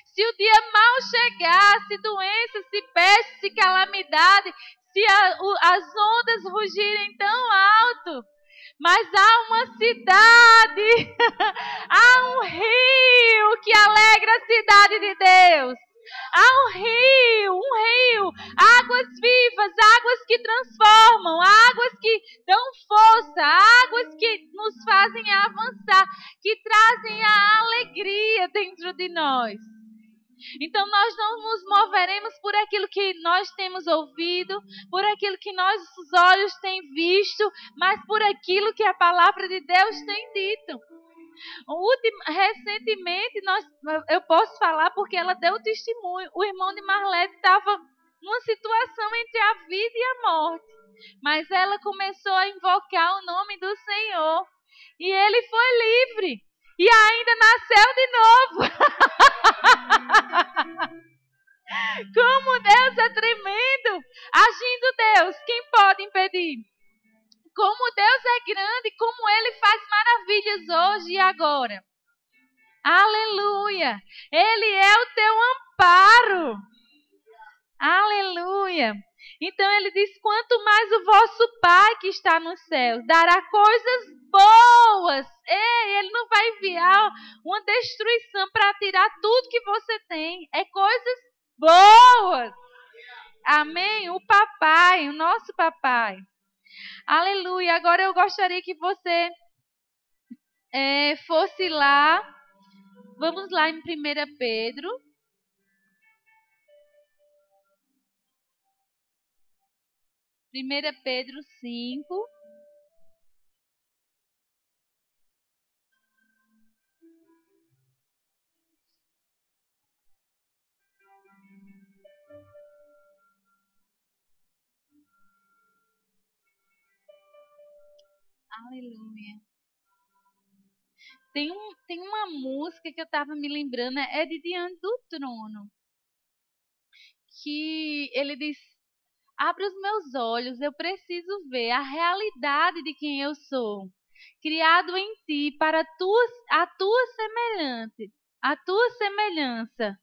Speaker 1: Se o dia mal chegar, se doença, se peste, se calamidade, se as ondas rugirem tão alto, mas há uma cidade, há um rio que alegra a cidade de Deus. Há um rio, águas vivas, águas que transformam, águas que dão força, águas que nos fazem avançar, que trazem a alegria dentro de nós. Então nós não nos moveremos por aquilo que nós temos ouvido, por aquilo que nossos olhos têm visto, mas por aquilo que a palavra de Deus tem dito. Recentemente, eu posso falar porque ela deu testemunho. O irmão de Marlete estava numa situação entre a vida e a morte. Mas ela começou a invocar o nome do Senhor. E ele foi livre. E ainda nasceu de novo. Como Deus é tremendo. Agindo Deus, quem pode impedir? Como Deus é grande, como Ele faz maravilhas hoje e agora. Aleluia! Ele é o teu amparo. Aleluia! Então Ele diz: quanto mais o vosso Pai que está nos céus dará coisas boas. Ei, Ele não vai enviar uma destruição para tirar tudo que você tem. É coisas boas. Amém? O papai, o nosso papai. Aleluia. Agora eu gostaria que você fosse lá. Vamos lá em 1 Pedro. 1 Pedro 5. Aleluia. Tem uma música que eu estava me lembrando, é de Diante do Trono. Que ele diz: abre os meus olhos, eu preciso ver a realidade de quem eu sou. Criado em ti para a tua semelhança.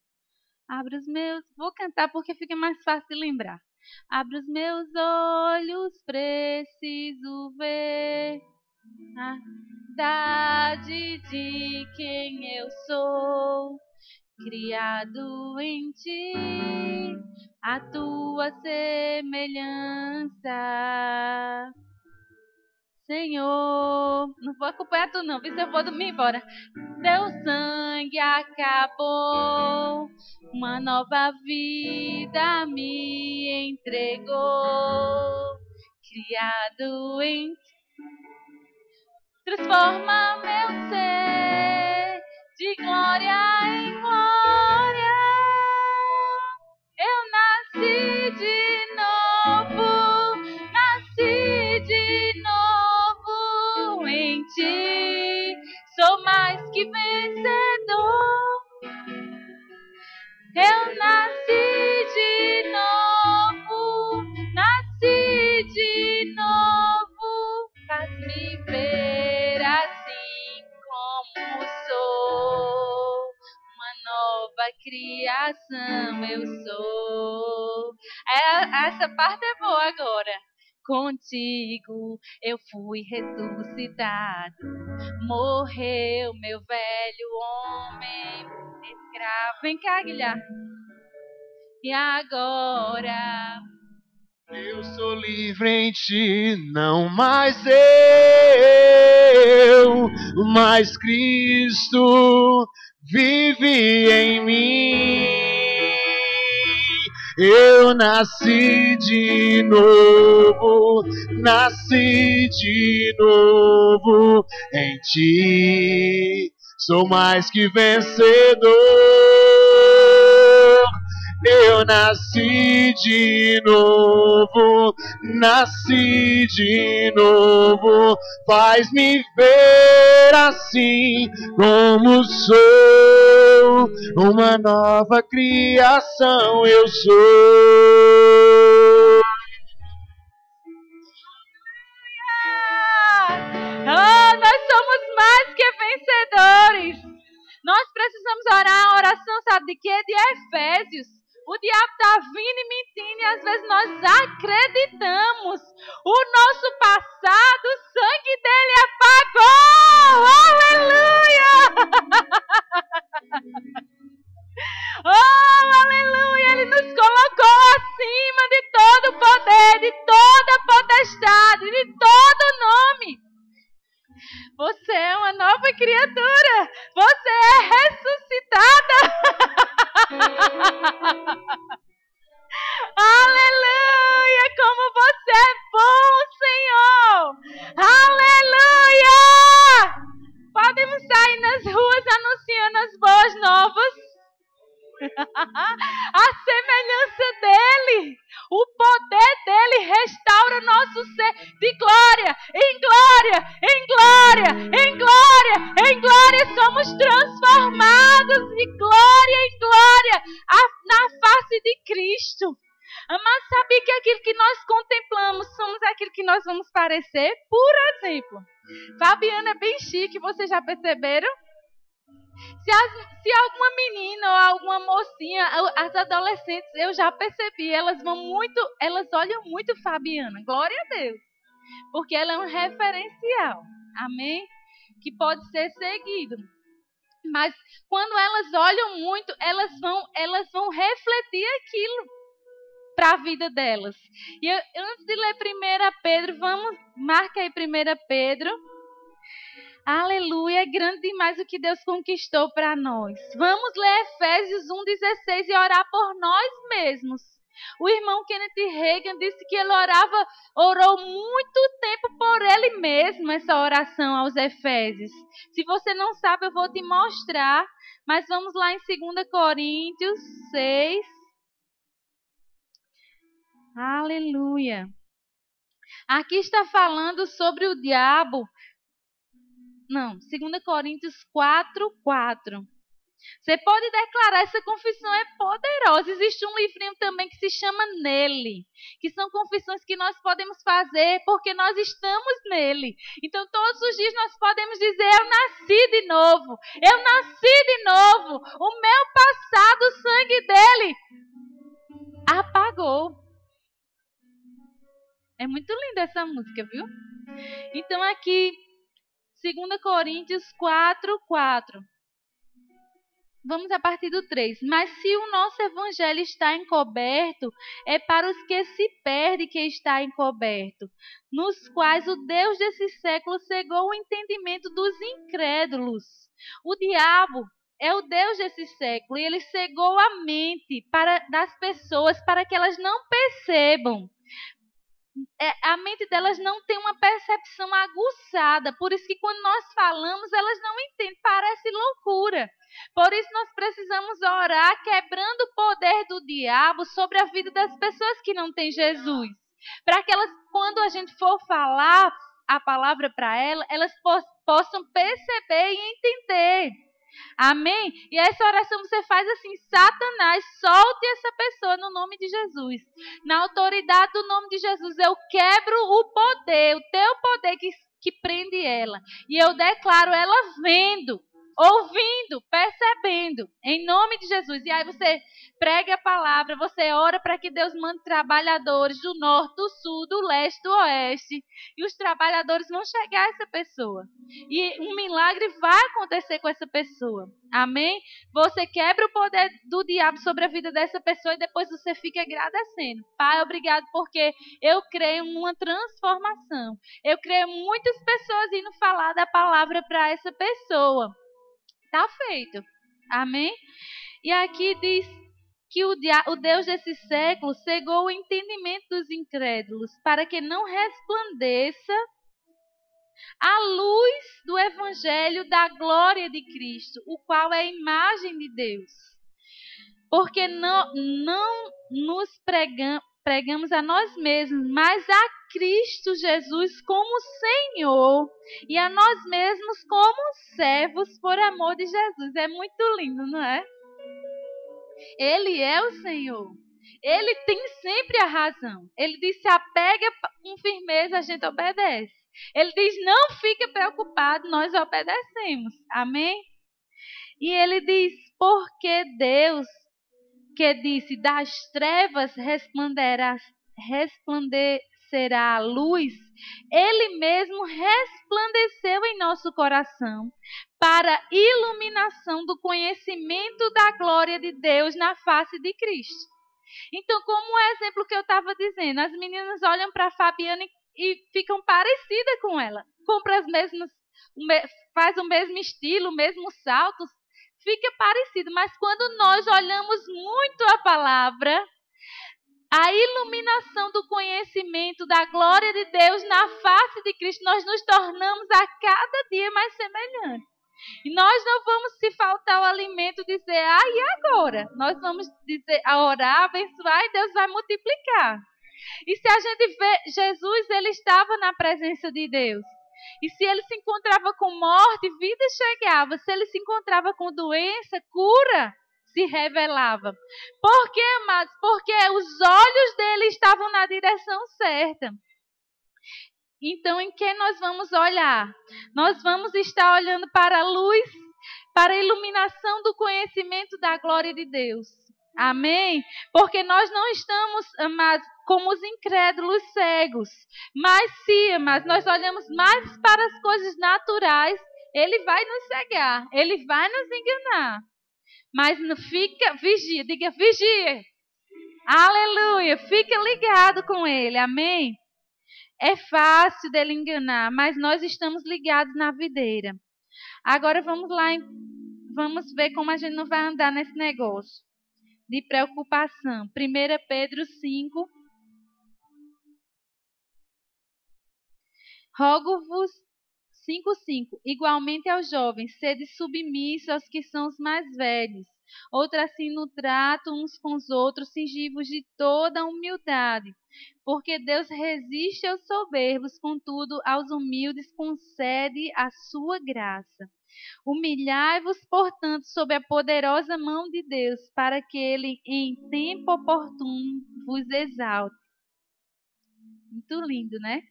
Speaker 1: Abre os meus... Vou cantar porque fica mais fácil de lembrar. Abre os meus olhos, preciso ver a verdade de quem eu sou. Criado em ti, a tua semelhança. Senhor, não vou acompanhar tu não, se eu vou dormir embora. Teu sangue acabou, uma nova vida me entregou, criado em transforma meu ser de glória em glória. Eu nasci de novo em ti. Sou mais que vencedor. Eu nasci de novo, faz-me ver assim como sou, uma nova criação eu sou. Essa parte é boa agora. Contigo eu fui ressuscitado, morreu meu velho homem escravo. Vem cá, Guilherme. E agora
Speaker 2: eu sou livre em ti, não mais eu, mas Cristo vive em mim. Eu nasci de novo em ti, sou mais que vencedor. Eu nasci de novo, faz-me ver assim como sou, uma nova criação eu sou.
Speaker 1: Nós somos mais que vencedores. Nós precisamos orar a oração, sabe de quê? De Efésios. O diabo está vindo e mentindo e às vezes nós acreditamos. O nosso passado, o sangue dele apagou. Aleluia! Oh, aleluia! Ele nos colocou acima de todo poder, de toda potestade, de todo nome. Você é uma nova criatura. Você é ressuscitada. Aleluia! Como você é bom, Senhor! Aleluia! Podemos sair nas ruas anunciando as boas novas. A semelhança dele, o poder dele restaura o nosso ser de glória em glória, em glória, em glória, em glória. Somos transformados de glória em glória na face de Cristo. Mas sabe que aquilo que nós contemplamos somos aquilo que nós vamos parecer? Por exemplo, Fabiana é bem chique, vocês já perceberam? Se alguma menina ou alguma mocinha, as adolescentes, eu já percebi, elas olham muito Fabiana, glória a Deus, porque ela é um referencial, amém? Que pode ser seguido. Mas quando elas olham muito, elas vão refletir aquilo para a vida delas. E antes de ler 1 Pedro, marca aí 1 Pedro. Aleluia, é grande demais o que Deus conquistou para nós. Vamos ler Efésios 1,16 e orar por nós mesmos. O irmão Kenneth Reagan disse que ele orou muito tempo por ele mesmo, essa oração aos Efésios. Se você não sabe, eu vou te mostrar. Mas vamos lá em 2 Coríntios 6. Aleluia. Aqui está falando sobre o diabo. Não, 2 Coríntios 4:4. Você pode declarar, essa confissão é poderosa. Existe um livrinho também que se chama Nele, que são confissões que nós podemos fazer porque nós estamos nele. Então todos os dias nós podemos dizer, eu nasci de novo, eu nasci de novo. O meu passado, o sangue dele apagou. É muito linda essa música, viu? Então aqui 2 Coríntios 4:4. Vamos a partir do 3. Mas se o nosso evangelho está encoberto, é para os que se perdem que está encoberto, nos quais o Deus desse século cegou o entendimento dos incrédulos. O diabo é o Deus desse século e ele cegou a mente das pessoas para que elas não percebam. A mente delas não tem uma percepção aguçada. Por isso que quando nós falamos, elas não entendem. Parece loucura. Por isso nós precisamos orar quebrando o poder do diabo sobre a vida das pessoas que não têm Jesus. Para que elas, quando a gente for falar a palavra para elas possam perceber e entender. Amém? E essa oração você faz assim: Satanás, solte essa pessoa no nome de Jesus. Na autoridade do nome de Jesus, eu quebro o poder, o teu poder que prende ela. E eu declaro ela vendo, ouvindo, percebendo, em nome de Jesus. E aí você prega a palavra, você ora para que Deus mande trabalhadores do norte, do sul, do leste, do oeste. E os trabalhadores vão chegar a essa pessoa. E um milagre vai acontecer com essa pessoa. Amém? Você quebra o poder do diabo sobre a vida dessa pessoa e depois você fica agradecendo. Pai, obrigado porque eu creio numa transformação. Eu creio muitas pessoas indo falar da palavra para essa pessoa. Está feito. Amém? E aqui diz que o Deus desse século cegou o entendimento dos incrédulos para que não resplandeça a luz do evangelho da glória de Cristo, o qual é a imagem de Deus. Porque não nos pregamos a nós mesmos, mas a Cristo Jesus como Senhor e a nós mesmos como servos por amor de Jesus. É muito lindo, não é? Ele é o Senhor. Ele tem sempre a razão. Ele diz: se apega com firmeza, a gente obedece. Ele diz: não fique preocupado, nós obedecemos. Amém? E ele diz: porque Deus, que disse, das trevas resplandecerá a luz, ele mesmo resplandeceu em nosso coração para a iluminação do conhecimento da glória de Deus na face de Cristo. Então, como o exemplo que eu estava dizendo, as meninas olham para a Fabiana e ficam parecidas com ela. Compra as mesmas, faz o mesmo estilo, o mesmo salto, fica parecido. Mas quando nós olhamos muito a palavra, a iluminação do conhecimento da glória de Deus na face de Cristo, nós nos tornamos a cada dia mais semelhantes. E nós não vamos, se faltar o alimento, dizer: e agora? Nós vamos dizer, orar, abençoar e Deus vai multiplicar. E se a gente vê, Jesus, ele estava na presença de Deus. E se ele se encontrava com morte, vida chegava. Se ele se encontrava com doença, cura se revelava. Por quê, amados? Porque os olhos dele estavam na direção certa. Então, em que nós vamos olhar? Nós vamos estar olhando para a luz, para a iluminação do conhecimento da glória de Deus. Amém? Porque nós não estamos, amados, como os incrédulos cegos. Mas sim, amados, nós olhamos mais para as coisas naturais, ele vai nos cegar, ele vai nos enganar. Mas não fica, vigia, diga vigia. Aleluia, fica ligado com ele, amém? É fácil dele enganar, mas nós estamos ligados na videira. Agora vamos lá, vamos ver como a gente não vai andar nesse negócio de preocupação. 1 Pedro 5. Rogo-vos, 5:5. Igualmente aos jovens, sede submissos aos que são os mais velhos. Outra assim no trato uns com os outros, cingivos de toda a humildade. Porque Deus resiste aos soberbos, contudo aos humildes concede a sua graça. Humilhai-vos, portanto, sob a poderosa mão de Deus, para que ele em tempo oportuno vos exalte. Muito lindo, né?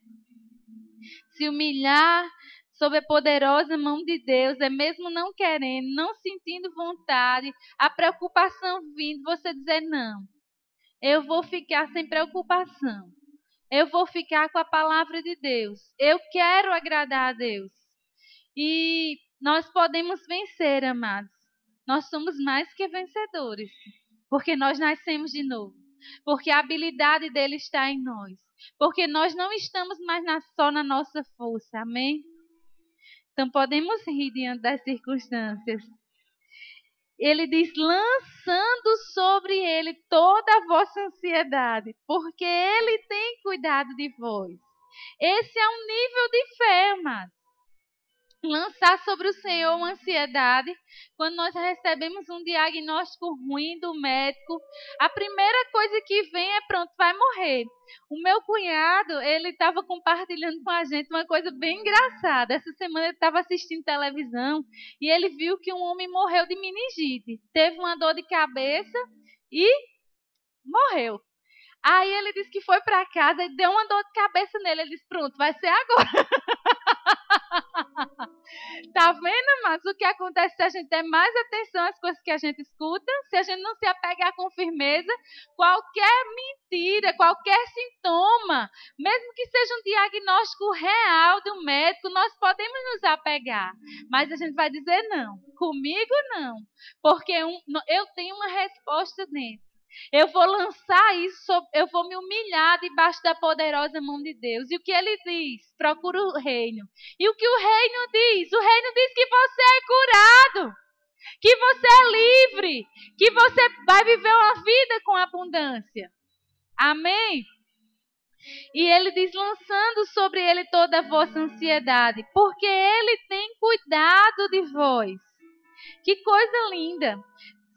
Speaker 1: Se humilhar sob a poderosa mão de Deus, é mesmo não querendo, não sentindo vontade, a preocupação vindo, você dizer: não, eu vou ficar sem preocupação. Eu vou ficar com a palavra de Deus. Eu quero agradar a Deus. E nós podemos vencer, amados. nós somos mais que vencedores. Porque nós nascemos de novo. Porque a habilidade dele está em nós. Porque nós não estamos mais só na nossa força. Amém? Então podemos rir diante das circunstâncias. Ele diz, lançando sobre ele toda a vossa ansiedade, porque ele tem cuidado de vós. Esse é um nível de fé, amados. Lançar sobre o Senhor uma ansiedade. Quando nós recebemos um diagnóstico ruim do médico, a primeira coisa que vem é pronto, vai morrer. O meu cunhado, ele estava compartilhando com a gente uma coisa bem engraçada. Essa semana ele estava assistindo televisão e ele viu que um homem morreu de meningite. Teve uma dor de cabeça e morreu. Aí ele disse que foi para casa e deu uma dor de cabeça nele. Ele disse, pronto, vai ser agora. Tá vendo, mas o que acontece se a gente der mais atenção às coisas que a gente escuta, se a gente não se apegar com firmeza, qualquer mentira, qualquer sintoma, mesmo que seja um diagnóstico real do médico, nós podemos nos apegar. Mas a gente vai dizer não, comigo não, porque eu tenho uma resposta dentro. Eu vou lançar isso, eu vou me humilhar debaixo da poderosa mão de Deus. E o que ele diz? Procura o reino. E o que o reino diz? O reino diz que você é curado, que você é livre, que você vai viver uma vida com abundância. Amém? E ele diz, lançando sobre ele toda a vossa ansiedade, porque ele tem cuidado de vós. Que coisa linda!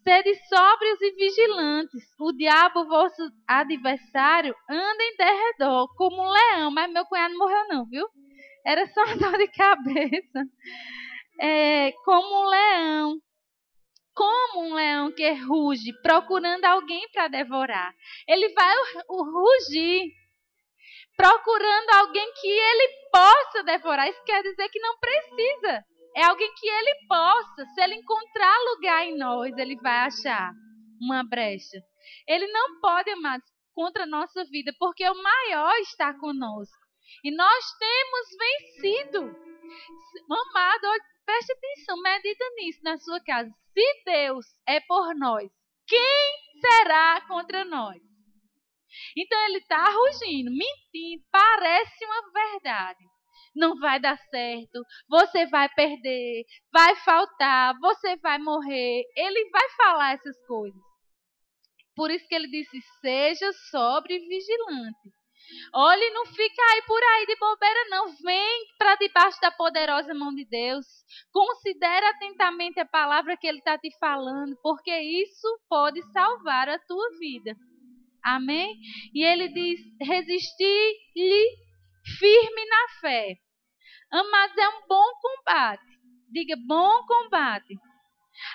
Speaker 1: Sede sóbrios e vigilantes. O diabo, vosso adversário, anda em derredor como um leão. Mas meu cunhado não morreu não, viu? Era só uma dor de cabeça. Como um leão. Como um leão que ruge, procurando alguém para devorar. Ele vai rugir, procurando alguém que ele possa devorar. Isso quer dizer que não precisa. É alguém que ele possa, se ele encontrar lugar em nós, ele vai achar uma brecha. Ele não pode, amados, contra a nossa vida, porque o maior está conosco. E nós temos vencido. Amado, preste atenção, medita nisso na sua casa. Se Deus é por nós, quem será contra nós? Então ele está rugindo, mentindo, parece uma verdade. Não vai dar certo, você vai perder, vai faltar, você vai morrer. Ele vai falar essas coisas. Por isso que ele disse, seja sóbrio e vigilante. Olhe, não fica aí por aí de bobeira não. Vem para debaixo da poderosa mão de Deus. Considere atentamente a palavra que ele está te falando, porque isso pode salvar a tua vida. Amém? E ele diz, resistir-lhe firme na fé. Amados, é um bom combate. Diga, bom combate.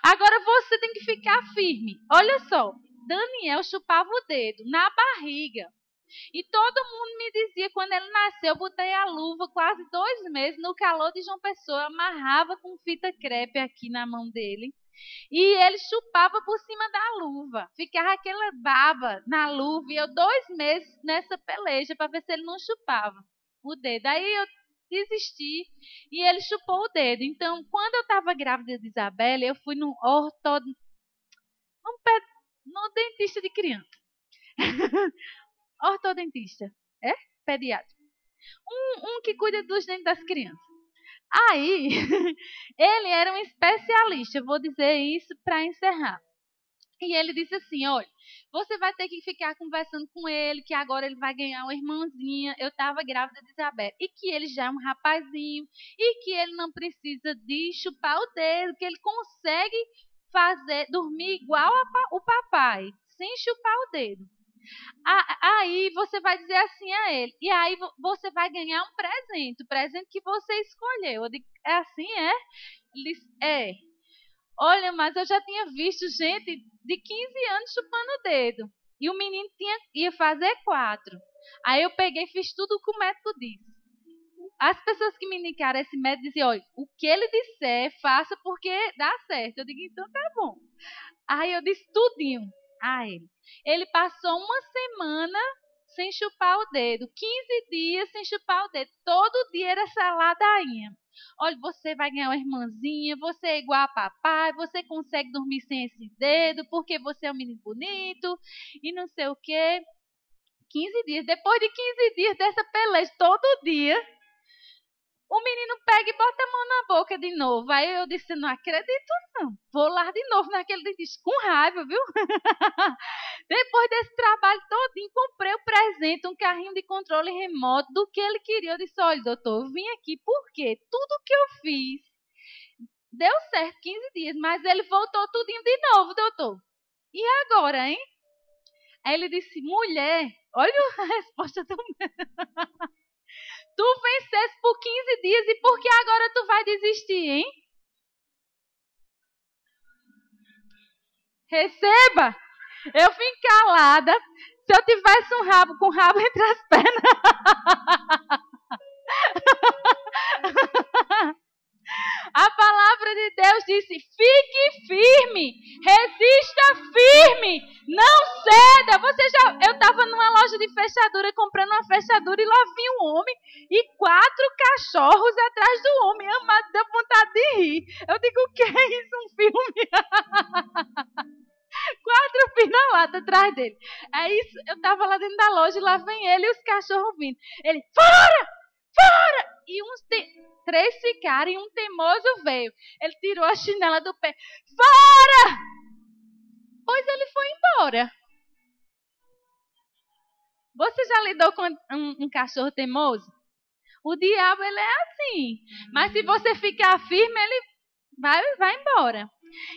Speaker 1: Agora você tem que ficar firme. Olha só, Daniel chupava o dedo na barriga. E todo mundo me dizia, quando ele nasceu, eu botei a luva quase 2 meses no calor de João Pessoa, amarrava com fita crepe aqui na mão dele. E ele chupava por cima da luva. Ficava aquela baba na luva. E eu 2 meses nessa peleja para ver se ele não chupava o dedo. Aí eu desisti e ele chupou o dedo. Então, quando eu estava grávida de Isabela, eu fui no dentista de criança. Ortodentista. Pediatra. Um que cuida dos dentes das crianças. Aí, ele era um especialista, eu vou dizer isso para encerrar. E ele disse assim, olha, você vai ter que ficar conversando com ele, que agora ele vai ganhar uma irmãzinha, eu estava grávida de Isabela, e que ele já é um rapazinho, e que ele não precisa de chupar o dedo, que ele consegue dormir igual o papai, sem chupar o dedo. Aí você vai dizer assim a ele, e aí você vai ganhar um presente, o presente que você escolheu. Eu digo, é assim, é? Ele disse, é. Olha, mas eu já tinha visto gente de 15 anos chupando o dedo, e o menino ia fazer 4. Aí eu peguei e fiz tudo o que o médico disse. As pessoas que me indicaram esse médico diziam, olha, o que ele disser, faça porque dá certo. Eu digo, então tá bom. Aí eu disse tudinho a ele. Ele passou 1 semana sem chupar o dedo, 15 dias sem chupar o dedo. Todo dia era essa ladainha. Olha, você vai ganhar uma irmãzinha, você é igual a papai, você consegue dormir sem esse dedo, porque você é um menino bonito, e não sei o quê. 15 dias. Depois de 15 dias dessa peleja, todo dia, o menino pega e bota a mão na boca de novo. Aí eu disse, não acredito não. Vou lá de novo naquele dentista com raiva, viu? Depois desse trabalho todinho, comprei o presente, um carrinho de controle remoto do que ele queria. Eu disse, olha, doutor, eu vim aqui porque tudo que eu fiz deu certo 15 dias, mas ele voltou tudinho de novo, doutor. E agora, hein? Aí ele disse, mulher, olha a resposta do tu venceste por 15 dias e por que agora tu vai desistir, hein? Receba! Eu vim calada. Se eu tivesse um rabo com o rabo entre as pernas. A palavra de Deus disse, fique firme, resista firme, não ceda. Eu estava numa loja de fechadura, comprando uma fechadura e lá vinha um homem e 4 cachorros atrás do homem. Amado, deu vontade de rir. Eu digo, o que é isso, um filme? 4 vira-lata atrás dele. Aí eu estava lá dentro da loja e lá vem ele e os cachorros vindo. Ele, fora! Fora! E 3 ficaram e um teimoso veio. Ele tirou a chinela do pé. Fora! Pois ele foi embora. Você já lidou com um cachorro teimoso? O diabo, ele é assim. Mas se você ficar firme, ele vai embora.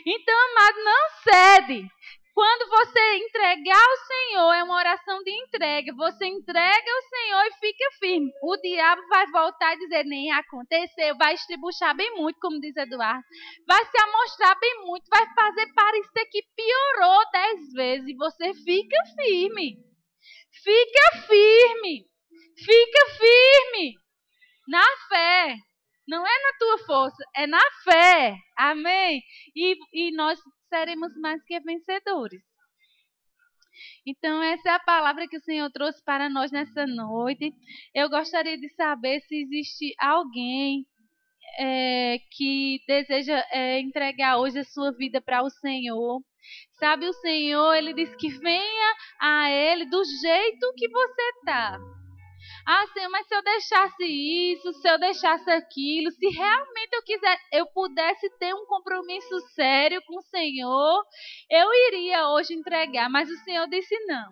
Speaker 1: Então, amado, não cede. Quando você entregar ao Senhor, é uma oração de entrega. Você entrega ao Senhor e fica firme. O diabo vai voltar e dizer, nem aconteceu. Vai estribuchar bem muito, como diz Eduardo. Vai se amostrar bem muito. Vai fazer parecer que piorou 10 vezes. E você fica firme. Fica firme. Fica firme. Na fé. Não é na tua força, é na fé. Amém? E nós seremos mais que vencedores. Então, essa é a palavra que o Senhor trouxe para nós nessa noite. Eu gostaria de saber se existe alguém que deseja entregar hoje a sua vida para o Senhor. Sabe, o Senhor, Ele diz que venha a Ele do jeito que você está. Ah, Senhor, mas se eu deixasse isso, se eu deixasse aquilo, se realmente eu pudesse ter um compromisso sério com o Senhor, eu iria hoje entregar. Mas o Senhor disse não.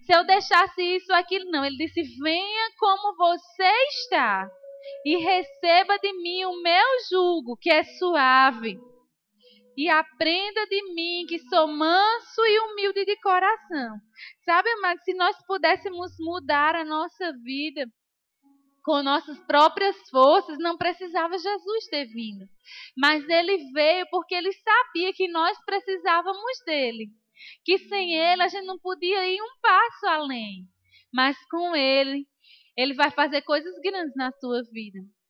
Speaker 1: Se eu deixasse isso, aquilo, não. Ele disse, venha como você está e receba de mim o meu jugo, que é suave. E aprenda de mim, que sou manso e humilde de coração. Sabe, amado, se nós pudéssemos mudar a nossa vida com nossas próprias forças, não precisava Jesus ter vindo. Mas Ele veio porque Ele sabia que nós precisávamos dEle. Que sem Ele a gente não podia ir um passo além. Mas com Ele, Ele vai fazer coisas grandes na sua vida.